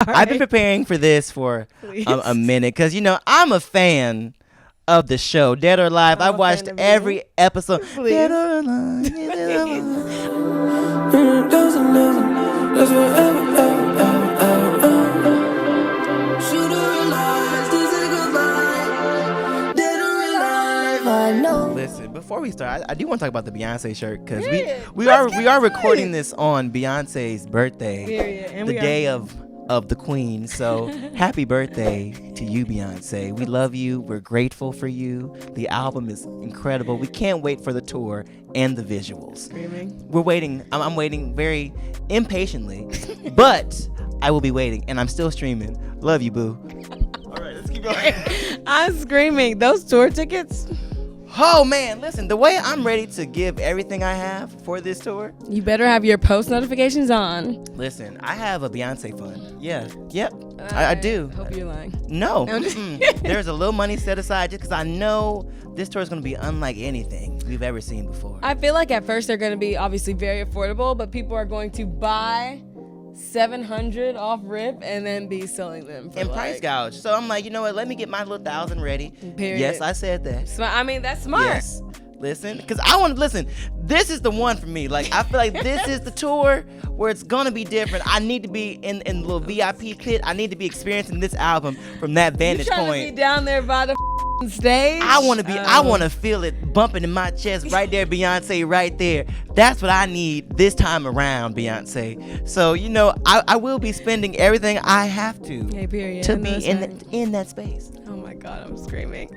I've been preparing for this for a minute because, I'm a fan of the show, Dead or Alive. I've watched every episode. Dead or Alive. Listen, before we start, I do want to talk about the Beyonce shirt because we are recording this on Beyonce's birthday, the day of the Queen. So happy birthday to you, Beyonce. We love you. We're grateful for you. The album is incredible. We can't wait for the tour and the visuals. Screaming. We're waiting. I'm waiting very impatiently, but I will be waiting, and I'm still streaming. Love you, boo. All right, let's keep going. I'm screaming. Those tour tickets. Oh, man, listen, the way I'm ready to give everything I have for this tour. You better have your post notifications on. Listen, I have a Beyonce fund. Yeah, yep, I do. Hope you're lying. No, there's a little money set aside just because I know this tour is going to be unlike anything we've ever seen before. I feel like at first they're going to be obviously very affordable, but people are going to buy $700 off rip and then be selling them for price gouge. So I'm like, you know what? Let me get my little 1,000 ready. Period. Yes, I said that. I mean, that's smart. Yes. Listen, because I want to listen. This is the one for me. Like, I feel like this is the tour where it's gonna be different. I need to be in the little VIP pit. I need to be experiencing this album from that vantage point. To be down there by the stage. I want to be. I want to feel it bumping in my chest right there, Beyonce, right there. That's what I need this time around, Beyonce. So I will be spending everything I have to. Hey, period. To be in that space. Oh my God, I'm screaming.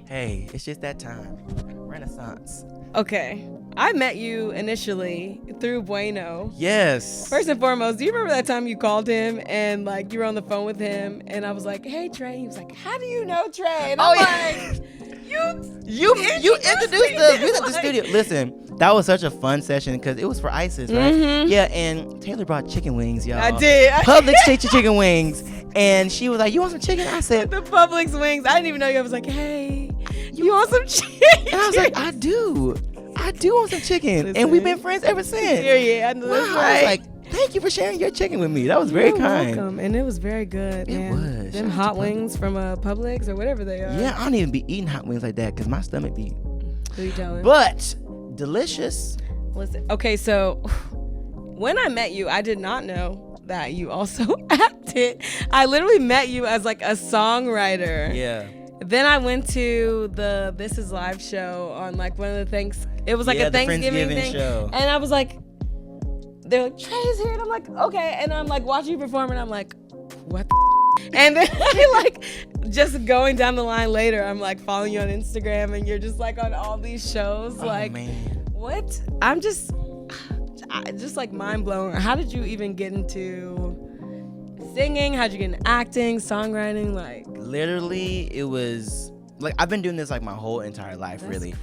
Hey, it's just that time. Renaissance. Okay, I met you initially through Bueno. Yes. First and foremost, do you remember that time you called him and you were on the phone with him and I was like, "Hey Trey," he was like, "How do you know Trey?" And I'm like, "You introduced us. We was at the studio. Listen, that was such a fun session because it was for ISIS, right? Mm-hmm. Yeah, and Taylor brought chicken wings, y'all. I did. Publix chicken wings, and she was like, "You want some chicken?" I said, "The Publix wings." I didn't even know you. I was like, "Hey, you want some chicken?" And I was like, I do want some chicken. Listen. And we've been friends ever since. Yeah, I know that's right. I was like, thank you for sharing your chicken with me. That was very kind. Welcome. And it was very good. It man. was. Them hot wings from Publix or whatever they are. Yeah, I don't even be eating hot wings like that because my stomach be. Who you telling? But delicious. Listen, okay, so when I met you, I did not know that you also acted. I literally met you as a songwriter. Yeah. Then I went to the This Is Live show on one of the things. It was a Thanksgiving thing. Show. And I was like, they're like, Trey's here. And I'm like, okay. And I'm watching you perform and I'm like, what the And then I just going down the line later, I'm following you on Instagram and you're just on all these shows. Oh, man. What? I'm just mind blown. How did you even get into singing? How'd you get into acting, songwriting? Literally, it was I've been doing this my whole entire life, really.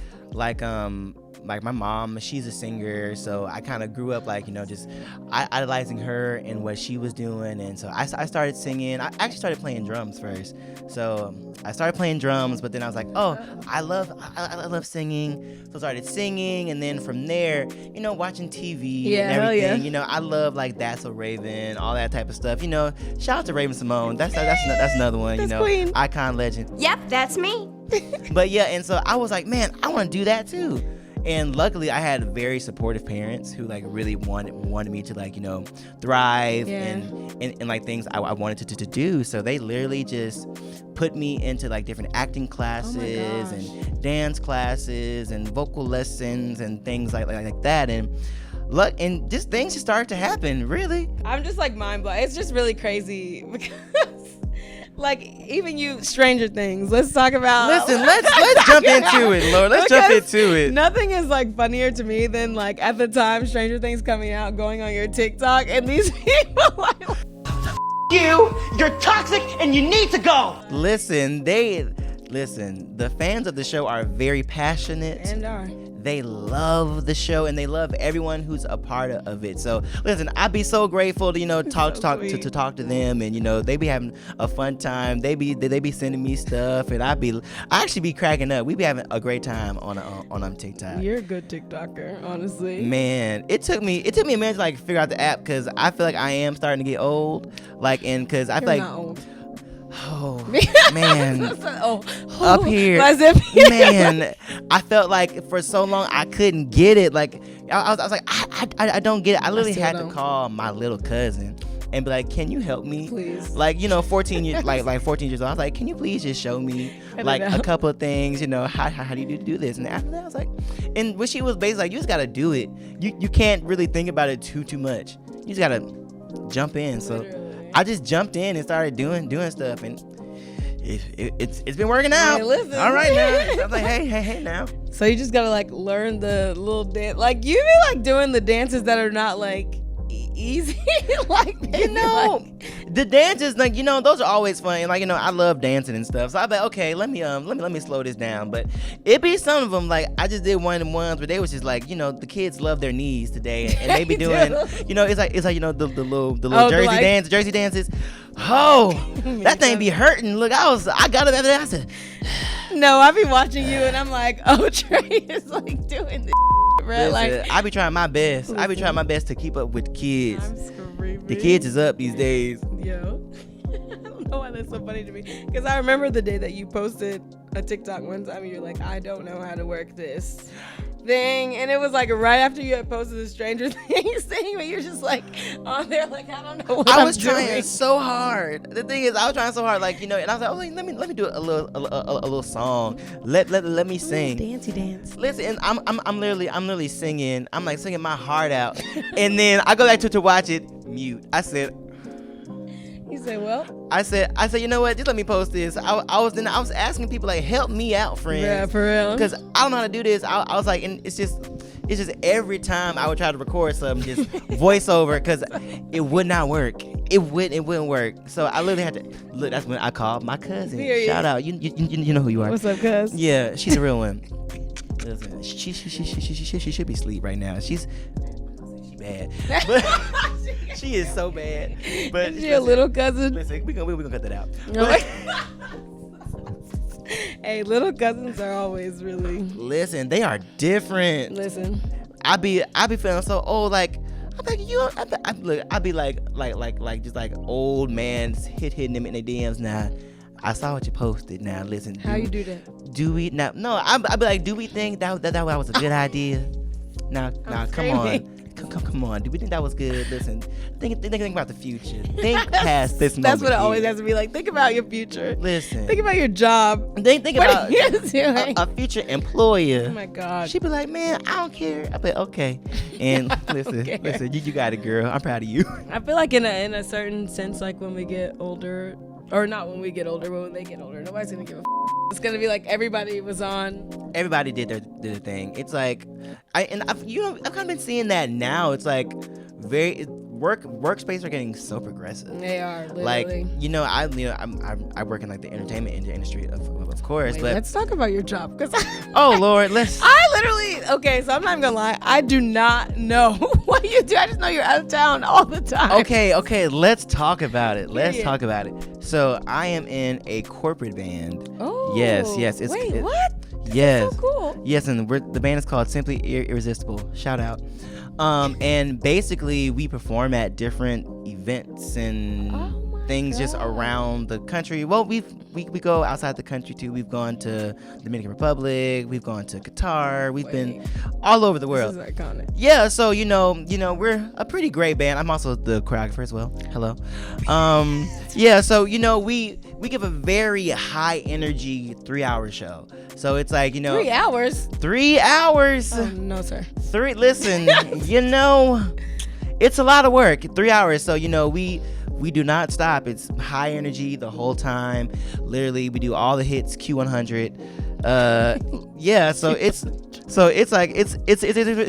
My mom, she's a singer, so I kind of grew up just idolizing her and what she was doing, and so I started singing. I actually started playing drums first, so I started playing drums, but then I was like, oh, I love singing, so I started singing, and then from there, watching TV and everything. Yeah. I love That's So Raven, all that type of stuff. Shout out to Raven Simone. That's another one. That's Queen. Icon legend. Yep, that's me. But yeah, and so I was like, man, I want to do that too. And luckily, I had very supportive parents who really wanted me to thrive and things I wanted to do. So they literally just put me into different acting classes and dance classes and vocal lessons and things like that. And just things just started to happen. Really, I'm just mind blown. It's just really crazy because. Even you, Stranger Things. Let's talk about. Listen, let's jump into it, Lord. Let's jump into it. Nothing is funnier to me than at the time Stranger Things coming out, going on your TikTok, and these people you're toxic and you need to go. Listen, the fans of the show are very passionate. And are. they love the show and they love everyone who's a part of it. So listen, I'd be so grateful to talk to them, and they be having a fun time. They be sending me stuff, and I actually be cracking up. We be having a great time on TikTok. You're a good TikToker, honestly. Man, it took me a minute to like figure out the app, because I feel like I am starting to get old. Like, and because I feel like not old. Oh man, oh, up here, as if man, I felt like for so long I couldn't get it. Like I was like, I don't get it. I literally had to call my little cousin and be like, can you help me? Please. Like 14 years, like 14 years old. I was like, can you please just show me like a couple of things? How do you do this? And after that, I was like, and what she was basically like, you just gotta do it. You can't really think about it too much. You just gotta jump in. So. Literally. I just jumped in and started doing stuff, and it's been working out. Hey, listen. All right now. So I was like, hey now. So you just gotta like learn the little dance. Like you be like doing the dances that are not like easy. Like the dances, like those are always fun. And like I love dancing and stuff. So I bet okay, let me slow this down. But it be some of them like I just did one of them ones where they was just like the kids love their knees today, and they be doing it's like the little jersey dances. Oh, that thing be hurting. Look, I got it after that. I said, no, I be watching you and I'm like, oh, Trey is like doing this. Listen, like I be trying my best. I be trying my best to keep up with kids. I'm screaming. The kids is up these days. Yo. I don't know why that's so funny to me. Because I remember the day that you posted a TikTok one time and you're like, I don't know how to work this thing. And it was like right after you had posted the Stranger Things thing, but you're just like on there like, I don't know what I I'm was trying doing. so hard. The thing is, I was trying so hard, like and I was like, oh, let me do a little song. Let me sing. Dancey dance. Listen, I'm literally singing. I'm like singing my heart out, and then I go back to watch it. Mute. I said. You said, well. I said, you know what? Just let me post this. I was asking people like, help me out, friends. Yeah, for real. Because I don't know how to do this. I was like, and it's just every time I would try to record something, just voiceover, because it would not work. It wouldn't work. So I literally had to look. That's when I called my cousin. Period. Shout out. You know who you are. What's up, cuz? Yeah, she's a real one. Listen, she should be asleep right now. She's bad. But she is so bad. But Is she a little cousin? Listen, we gonna cut that out. Hey, little cousins are always really. Listen, they are different. Listen, I be feeling so old. Like I'm like I be like just like old man hitting them in their DMs now. I saw what you posted. Now listen. How you do that? Do we now? No, I be like, do we think that was a good idea? Now, come on. Come on. Do we think that was good? Listen, think about the future. Think past this moment. That's what it always has to be like. Think about your future. Listen. Think about your job. Think What about are you doing? a future employer. Oh my God. She'd be like, man, I don't care. I be okay. And listen, you got it, girl. I'm proud of you. I feel like in a certain sense, like when we get older, or not when we get older, but when they get older, nobody's gonna give a. It's gonna be like everybody was on. Everybody did their thing. It's like I've kind of been seeing that now. It's like workspaces are getting so progressive. They are literally. Like I work in like the entertainment industry of course. Wait, but let's talk about your job, because oh Lord, let's. I literally so I'm not even gonna lie. I do not know what you do. I just know you're out of town all the time. Okay, let's talk about it. Talk about it. So I am in a corporate band. Oh. Yes. Wait, what? Yes. So cool. Yes, and the band is called Simply Irresistible. Shout out. And basically we perform at different events and things just around the country. Well, we go outside the country too. We've gone to Dominican Republic. We've gone to Qatar. We've been all over the world. This is iconic. Yeah, so we're a pretty great band. I'm also the choreographer as well. Hello. Yeah, so we give a very high energy 3-hour show. So it's like 3 hours. 3 hours. Oh, no, sir. Listen, It's a lot of work. 3 hours. So, we do not stop. It's high energy the whole time. Literally, we do all the hits, Q100. Yeah, so it's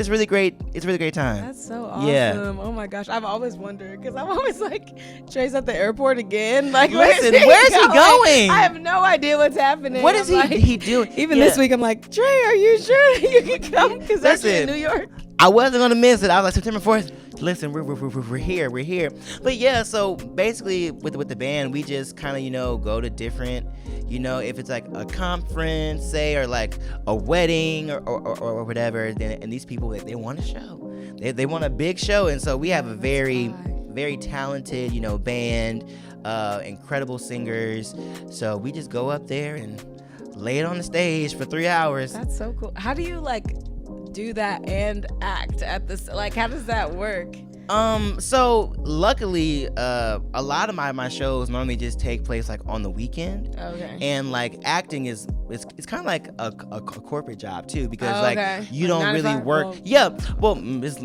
really great. It's a really great time. That's so awesome. Yeah. Oh my gosh, I've always wondered because I'm always like, Trey's at the airport again. Like, Listen, where's he going? I have no idea what's happening. What is I'm he doing? Even this week, I'm like, Trey, are you sure you can come? Because that's in New York. I wasn't gonna miss it. I was like, September 4th. Listen, we're here. But yeah, so basically with the band, we just kind of go to different, if it's like a conference, say, or like a wedding or whatever. And these people, they want a show. They want a big show, and so we have a very very talented band, incredible singers. So we just go up there and lay it on the stage for 3 hours. That's so cool. How do you do that and act at this? Like, how does that work? So luckily, a lot of my shows normally just take place like on the weekend. Okay. And like acting it's kind of like a corporate job too, because you like don't really 5? work. Well, yeah. Well, it's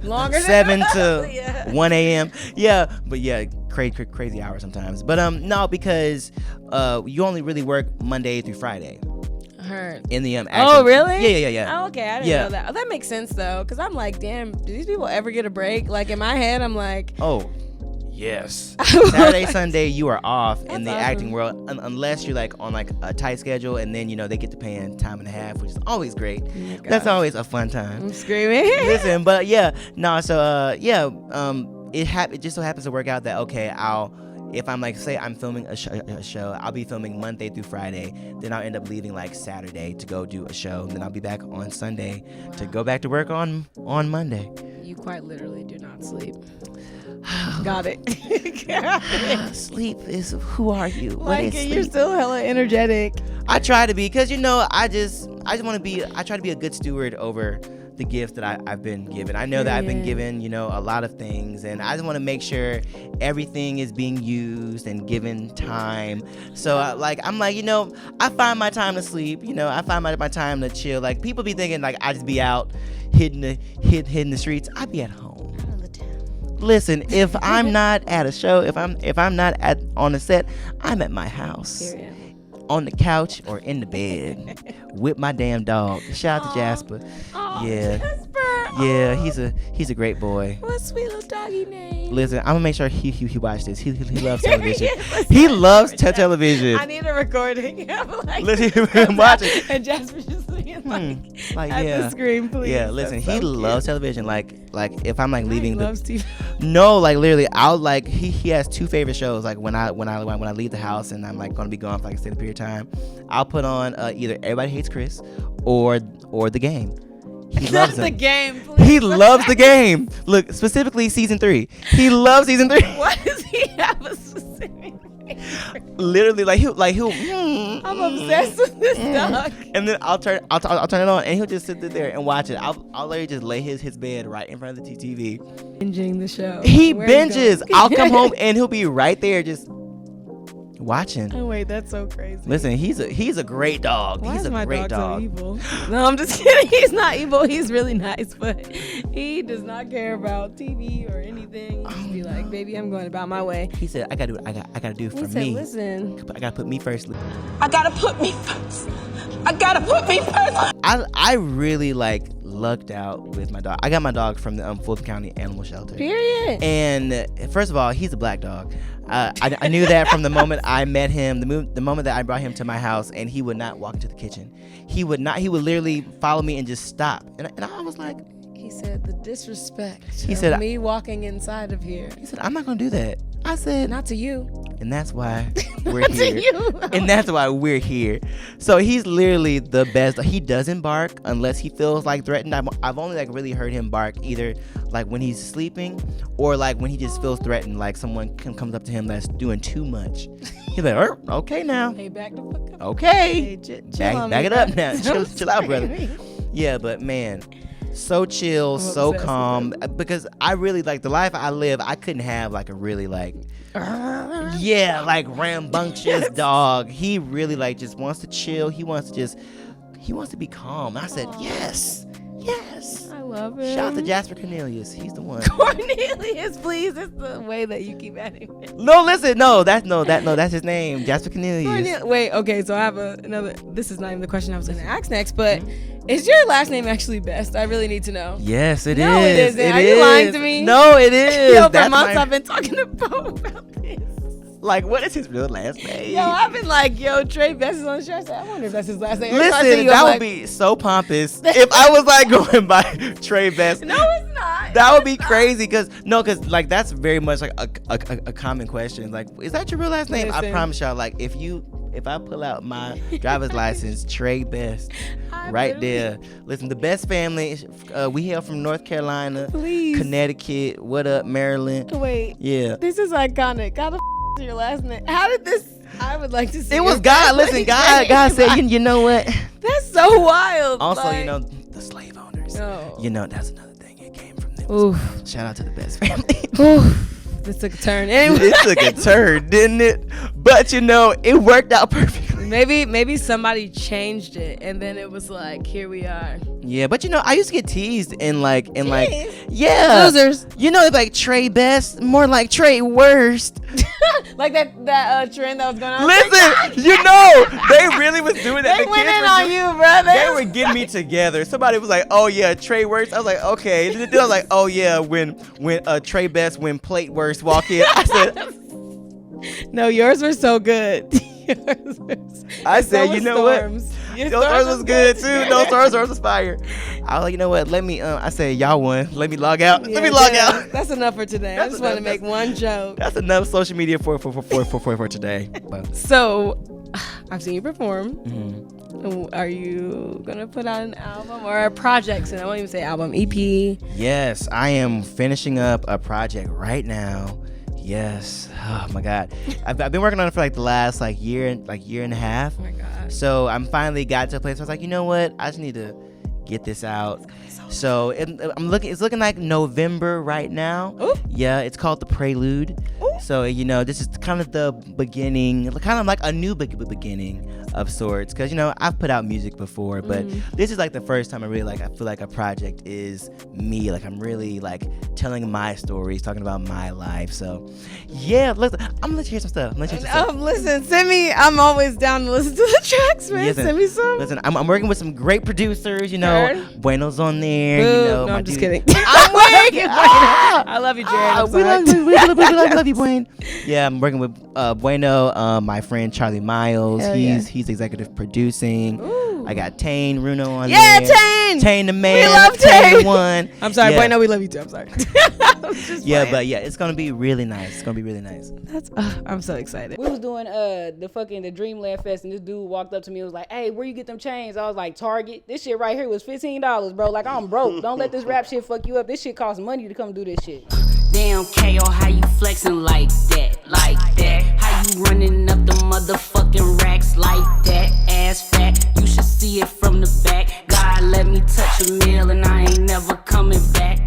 longer 7 to yeah. 1 a.m. Yeah, but yeah, crazy hours sometimes. But no, because you only really work Monday through Friday. Heard. In the acting. Oh, really? Yeah. Oh, okay, I didn't know that. Oh, that makes sense though, because I'm like, damn, do these people ever get a break? Like in my head, I'm like, oh, yes. Saturday, Sunday, you are off in the awesome. acting world, unless you're like on like a tight schedule, and then they get to pay in time and a half, which is always great. Oh That's always a fun time. I'm screaming. Listen, but yeah, no. So it just so happens to work out that if I'm like, say I'm filming a show, I'll be filming Monday through Friday. Then I'll end up leaving like Saturday to go do a show. And then I'll be back on Sunday to go back to work on Monday. You quite literally do not sleep. Got it. Sleep is, who are you? Like, you're still hella energetic. I try to be, because I just want to be. I try to be a good steward over the gift that I've been given. I know that I've been given, a lot of things, and I just want to make sure everything is being used and given time. So I'm like, I find my time to sleep. I find my time to chill. Like, people be thinking like I just be out hitting the streets. I be at home. Out of the town. Listen, if I'm not at a show, if I'm not on a set, I'm at my house. Period. On the couch or in the bed with my damn dog. Shout out to Jasper. Yeah. Jasper. Yeah, he's a great boy. What sweet little doggy name. Listen, I'm gonna make sure he watched this. He loves television. He loves television. I need a recording. I'm like, Listen, watch it. And Jasper just being like at the screen, please. Yeah, listen, That's he so loves television. Like if I'm like leaving he loves TV. No, like literally, I'll like he has two favorite shows. Like when I leave the house and I'm like gonna be gone for like a extended period of time, I'll put on either Everybody Hates Chris or The Game. He loves the them. Game, please. He loves The Game. Look, specifically season 3. He loves season 3. Why does he have a specific Literally, he'll. I'm obsessed with this dog. And then I'll turn it on, and he'll just sit there and watch it. I'll literally just lay his bed right in front of the TV. Binging the show. He binges. I'll come home and he'll be right there just watching. Oh wait, that's so crazy. Listen, he's a great dog. Why he's is a my great dog dog. so evil? No, I'm just kidding. He's not evil. He's really nice, but he does not care about TV or anything. He just be like, baby, I'm going about my way. He said, I gotta do what I gotta do for He said, me. listen. I gotta put me first. I gotta put me first. I gotta put me first. I really lucked out with my dog. I got my dog from the Fulton County Animal Shelter. Period. And first of all, he's a black dog. I knew that from the moment I met him, the moment that I brought him to my house, and he would not walk into the kitchen. He would literally follow me and just stop. And I was like, He said the disrespect He of said, me walking inside of here. he said, I'm not gonna do that. I said, Not to you. and that's why we're Not here. to you. And that's why we're here. So he's literally the best. He doesn't bark unless he feels like threatened. I've only really heard him bark either when he's sleeping or when he just feels threatened, like someone comes up to him that's doing too much. He's like, okay now. Hey, back the fuck up. Okay. Hey, chill Back it up now. Chill out, brother. Yeah, but man, so chill, I'm so obsessed with calm. Because I really the life I live. I couldn't have a really rambunctious dog. He really just wants to chill. He wants to be calm. And I said, yes. I love it. Shout out to Jasper Cornelius. He's the one. Cornelius, please. It's the way that you keep adding it. No, listen. No, that's his name. Jasper Cornelius. Wait, okay, so I have another. This is not even the question I was going to ask next, but is your last name actually Best? I really need to know. Yes, it is. No, it isn't. Are you lying to me? No, it is. Yo, for months I've been talking about this. Like, what is his real last name? Yo, I've been like, Trey Best is on the show. I said, I wonder if that's his last name. Listen, that would be so pompous if I was like going by Trey Best. No, it's not. That would be crazy because like that's very much like a common question. Like, is that your real last name? Listen. I promise y'all, like if I pull out my driver's license, Trey Best, right there. Listen, the Best family, we hail from North Carolina, Please. Connecticut. What up, Maryland? Wait. Yeah. This is iconic. How the is your last name? How did this? I would like to see. It was God. Listen, God said, you know what? That's so wild. Also, like, the slave owners. No. That's another thing. It came from them. Oof. Shout out to the Best family. Oof. This took a turn. Anyway. It took a turn, didn't it? But it worked out perfectly. Maybe somebody changed it, and then it was like, here we are. Yeah, but I used to get teased in like Teased? yeah, Losers. Like Trey Best, more like Trey Worst. Like that trend that was going on. Listen, they really was doing that. They The went kids in were on you, brother. They were getting me together. Somebody was like, "Oh yeah, Trey Worst." I was like, "Okay." Then I was like, "Oh yeah, when Trey Best, when Plate Worst walk in." I said, "No, yours were so good." I said, you know what? Your Yours was good too. No, Stars was fire. I was like, you know what? Let me. I said, y'all won. Let me log out. Let me log out. That's enough for today. I just want to make one joke. That's enough social media for today. So, I've seen you perform. Mm-hmm. Are you gonna put out an album or a project? And I won't even say album, EP. Yes, I am finishing up a project right now. Yes. Oh my God. I've been working on it for like the last year and a half. Oh my God. So I'm finally got to a place where I was like, you know what? I just need to get this out. So it's looking like November right now. Ooh. Yeah, it's called The Prelude. Ooh. So this is kind of the beginning, kind of like a new beginning of sorts. Because I've put out music before, but this is like the first time I feel like a project is me. Like I'm really telling my stories, talking about my life. So yeah, listen, I'm gonna let you hear some stuff. Listen, send me. I'm always down to listen to the tracks, man. Send me some. Listen, I'm working with some great producers. Heard? Bueno's on there. No, I'm just kidding. I'm working. I love you, Jared. We love you, Buen. Yeah, I'm working with Bueno, my friend Charlie Miles. Hell He's executive producing. Ooh. I got Tane Runo on Yeah, there. Tane. Tane the man. We love Tane the Tane. one. I'm sorry, Yeah. Bueno, we love you too. I'm sorry. But it's gonna be really nice. It's gonna be really nice. I'm so excited. We was doing the Dreamland Fest, and this dude walked up to me and was like, "Hey, where you get them chains?" I was like, "Target." This shit right here was $15, bro. Like, I'm broke. Don't let this rap shit fuck you up. This shit costs money to come do this shit. Damn, KO, how you flexing like that? How you running up the motherfucking racks like that? Ass fat, you should see it from the back. God let me touch a meal and I ain't never coming back.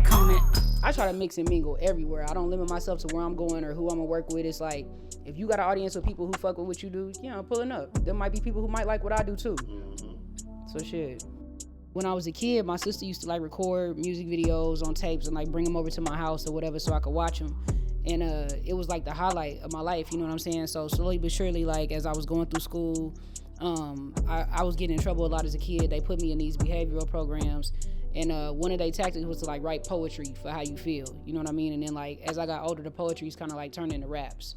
I try to mix and mingle everywhere. I don't limit myself to where I'm going or who I'm gonna work with. It's like, if you got an audience of people who fuck with what you do, pulling up. There might be people who might like what I do too. So shit. When I was a kid, my sister used to record music videos on tapes and bring them over to my house or whatever so I could watch them. And it was the highlight of my life, you know what I'm saying? So slowly but surely, as I was going through school, I was getting in trouble a lot as a kid. They put me in these behavioral programs. And one of their tactics was to write poetry for how you feel, you know what I mean? And then as I got older, the poetry's kind of turned into raps.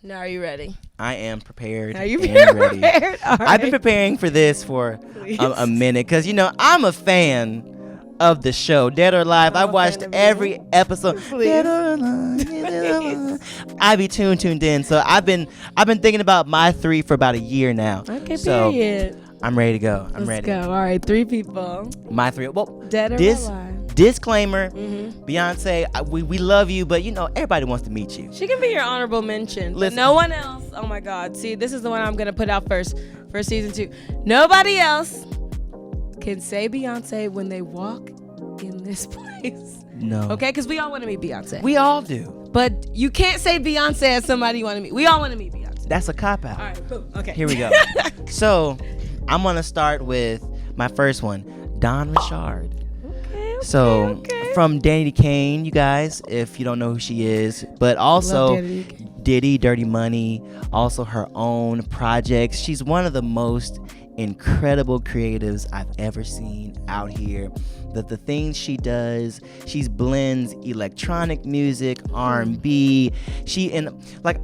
Now, are you ready? I am prepared. Are you and ready? ready. All right. I've been preparing for this for a minute because I'm a fan of the show Dead or Alive. I've watched every episode. Please. Dead or Alive, Dead or Alive. I be tuned in. So I've been thinking about my 3 for about a year now. Okay, so period. I'm ready to go. I'm Let's ready. go. All right, 3 people. My 3. Well, Dead or alive. Disclaimer, Beyonce, we love you, but everybody wants to meet you. She can be your honorable mention. But Listen. no one else. Oh my God. See, this is the one I'm going to put out first for season 2. Nobody else can say Beyonce when they walk in this place. No. Okay? Because we all want to meet Beyonce. We all do. But you can't say Beyonce as somebody you want to meet. We all want to meet Beyonce. That's a cop-out. All right, cool. Okay. Here we go. So, I'm going to start with my first one, Don Richard. So from Danny Kane, you guys, if you don't know who she is, but also Diddy, Dirty Money, also her own projects. She's one of the most incredible creatives I've ever seen out here. The things she does, she blends electronic music, R&B.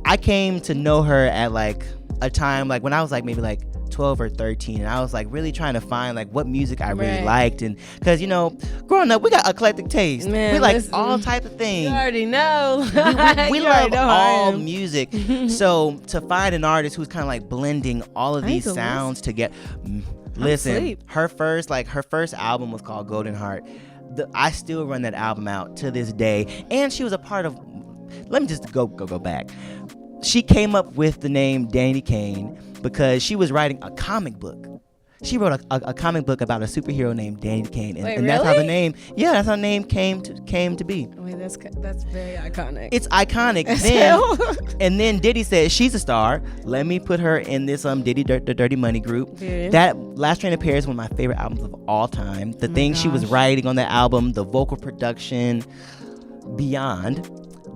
I came to know her at like a time like when I was like maybe like 12 or 13, and I was like really trying to find like what music I really liked, and because growing up we got eclectic taste. We like all type of things. You already know. we love all music. So to find an artist who's kind of like blending all of these sounds together. Listen, her first album was called Golden Heart. I still run that album out to this day, and she was a part of. Let me just go back. She came up with the name Danny Kane because she was writing a comic book. She wrote a comic book about a superhero named Danny Kane, and that's how the name. Yeah, that's how the name came to be. Wait, that's very iconic. It's iconic. And then Diddy said she's a star. Let me put her in this Diddy Dirty Money group. That Last Train to Paris is one of my favorite albums of all time. The things she was writing on that album, the vocal production, beyond.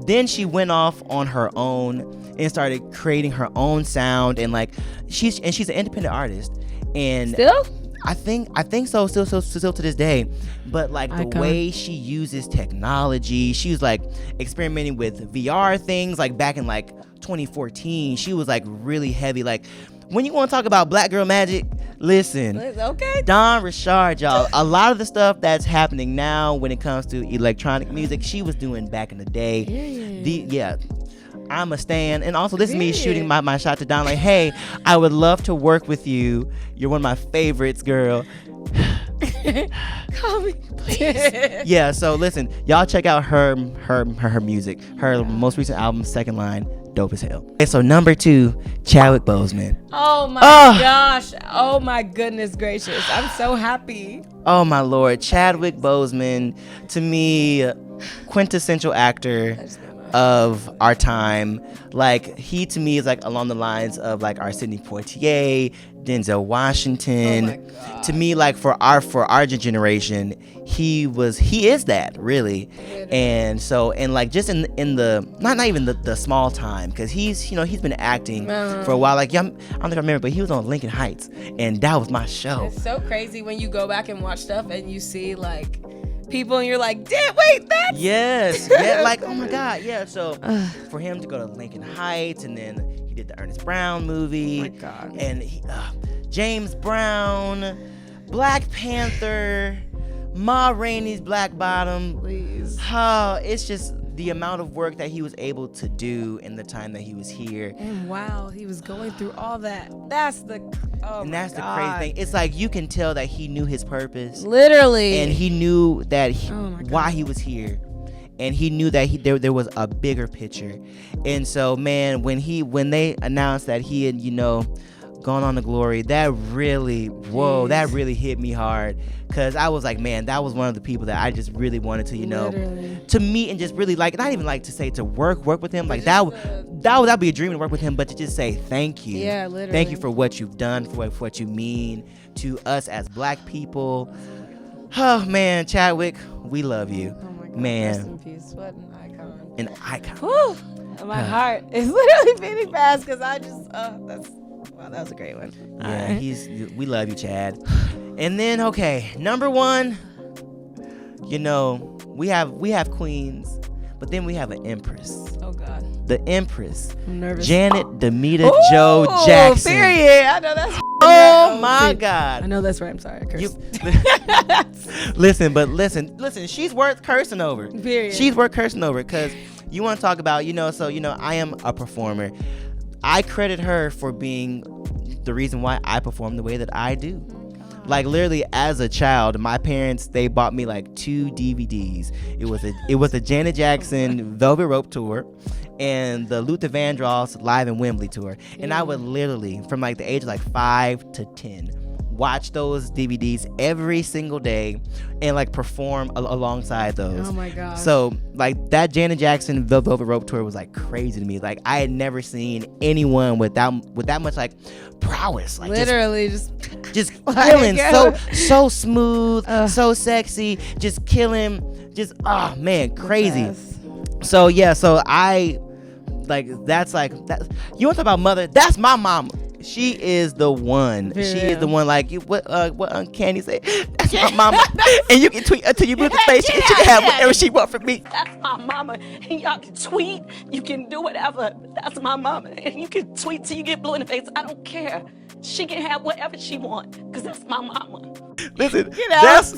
Then she went off on her own and started creating her own sound, and like she's an independent artist. And still, I think so, still to this day. But like the way she uses technology, she was like experimenting with VR things. Like back in like 2014, she was like really heavy. Like when you want to talk about Black Girl Magic, listen, Don Richard, y'all. A lot of the stuff that's happening now when it comes to electronic music, she was doing back in the day. I'm a stan. And also this is me shooting my shot to Don, like, hey, I would love to work with you. You're one of my favorites, girl. Call me, please. Yeah, so listen, y'all check out her music. Her most recent album, Second Line, dope as hell. Okay, so number 2, Chadwick Boseman. Oh my gosh. Oh my goodness gracious. I'm so happy. Oh my Lord. Chadwick Boseman, to me, quintessential actor of our time. Like he to me is like along the lines of like our Sidney Poitier, Denzel Washington. To me, like for our generation, he is that really. And so, and like just in the not even the small time, because he's been acting for a while. Like I don't think I remember, but he was on Lincoln Heights, and that was my show. It's so crazy when you go back and watch stuff and you see like people and you're like, wait, that's like, oh my God, yeah. So for him to go to Lincoln Heights, and then he did the Ernest Brown movie, oh my God. And James Brown, Black Panther, Ma Rainey's Black Bottom. Please. It's just the amount of work that he was able to do in the time that he was here. And wow, he was going through all that. That's the crazy thing. It's like you can tell that he knew his purpose. Literally. And he knew that why he was here. And he knew that there was a bigger picture. And so, man, when they announced that he had, gone on to glory, that really hit me hard, because I was like, man, that was one of the people that I just really wanted to to meet, and just really like, not even like to say to work with him, like that'd be a dream to work with him, but to just say thank you. Yeah, literally. Thank you for what you've done, for what you mean to us as Black people. Oh man, Chadwick, we love you. Oh my God, man. Rest in peace. What an icon. An icon. Whew. My heart is literally beating fast, because I just wow, that was a great one. Yeah, we love you, Chad. And then, okay, number 1, we have queens, but then we have an empress. Oh God. The empress. I'm nervous. Janet Demita Jo Jackson. Period. I know that's. Oh my God. I know that's right. I'm sorry. I cursed. Listen. She's worth cursing over. Period. She's worth cursing over, because you want to talk about, I am a performer. I credit her for being the reason why I perform the way that I do. Like literally, as a child, my parents, they bought me like 2 DVDs. It was a Janet Jackson Velvet Rope tour, and the Luther Vandross Live in Wembley tour. And I would literally, from like the age of like 5 to 10, watch those DVDs every single day and like perform alongside those. Oh my gosh. So like that Janet Jackson Velvet Rope tour was like crazy to me. Like I had never seen anyone with that much like prowess. Like literally just like, killing so smooth, so sexy, just killing, just oh man, crazy. So yeah, so I like that's like that. You want to talk about mother? That's my mama. She is the one. Yeah. She is the one. Like what Aunt Candy say? That's my mama. And you can tweet until you move the face. She can have whatever she want from me. That's my mama. And y'all can tweet. You can do whatever. That's my mama. And you can tweet till you get blue in the face. I don't care. She can have whatever she want because that's my mama. Listen, Get out.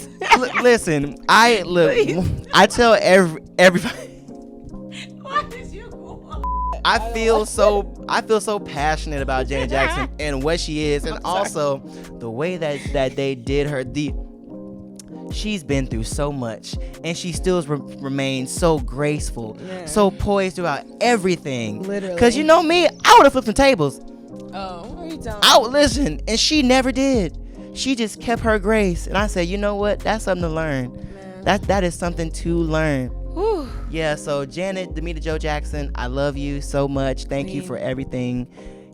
listen. I tell everybody. Why did you go on? I feel so passionate about Janet Jackson and what she is, and also the way that they did her. She's been through so much, and she still remains so graceful, so poised throughout everything. Literally. Because you know me, I would have flipped some tables. Oh, what are you telling I would listen, and she never did. She just kept her grace, and I said, you know what? That's something to learn. That is something to learn. Whew. Yeah, so Janet Demita Jo Jackson, I love you so much. Thank you for everything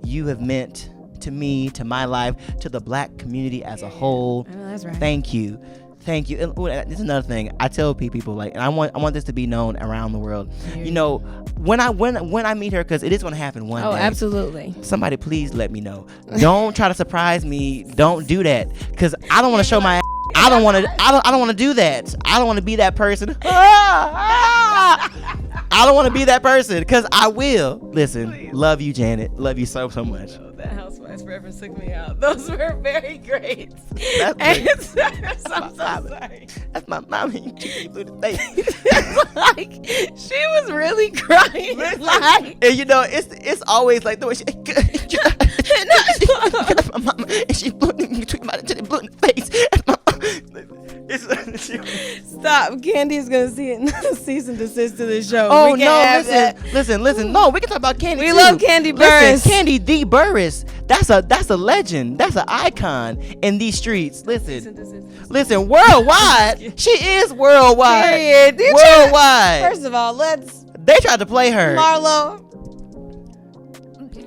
you have meant to me, to my life, to the black community as a whole. I know that's right. Thank you. And this is another thing I tell people, like, and I want this to be known around the world. You know, when I meet her, because it is going to happen one day. Oh, absolutely. Somebody please let me know. Don't try to surprise me. Don't do that, because I don't want to show my. I don't want to do that. I don't want to be that person. I don't want to be that person, because I will. Listen, please. Love you, Janet. Love you so much. Oh, that Housewives reference took me out. Those were very great. I'm so sorry. That's my mama. You blew the face. Like she was really crying. Like, and you know, it's always like the way she. That's my mama, and she blew me in the face. Stop. Candy's gonna cease and desist to this show. Oh no, listen. No, we can talk about Candy. We too. love Candy Burris. Listen, Candy D Burris. That's a legend. That's an icon in these streets. Listen, worldwide. She is worldwide. Worldwide. First of all, they tried to play her. Marlo.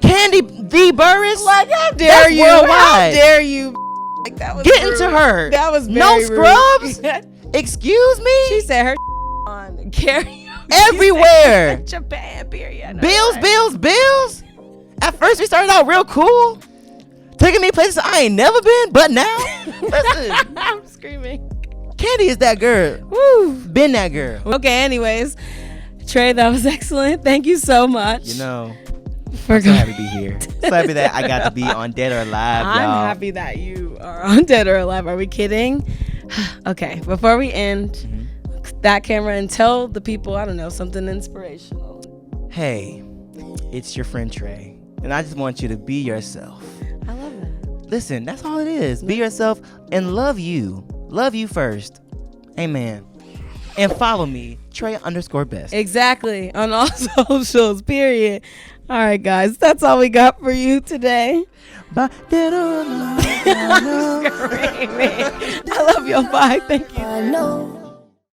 Candy D Burris. Like, how dare you? Worldwide. How dare you? Like, that was getting rude. to her. That was very no scrubs. Excuse me. She said her on karaoke everywhere. Japan, period. Bills. At first we started out real cool, taking me places I ain't never been, but now, listen. I'm screaming. Candy is that girl. Woo. Been that girl. Okay, anyways, Trey, that was excellent. Thank you so much. You know, I'm so happy to be here. So happy that I got to be on Dead or Alive, y'all. I'm happy that you are on Dead or Alive. Are we kidding? Okay, before we end that camera and tell the people, I don't know, something inspirational. Hey, it's your friend Trey, and I just want you to be yourself. I love that. Listen, that's all it is. Be yourself and love you. Love you first. Amen. And follow me, Trey_best. Exactly. On all socials, period. All right, guys. That's all we got for you today. Bye. I'm screaming. I love you. Bye. Thank you. I know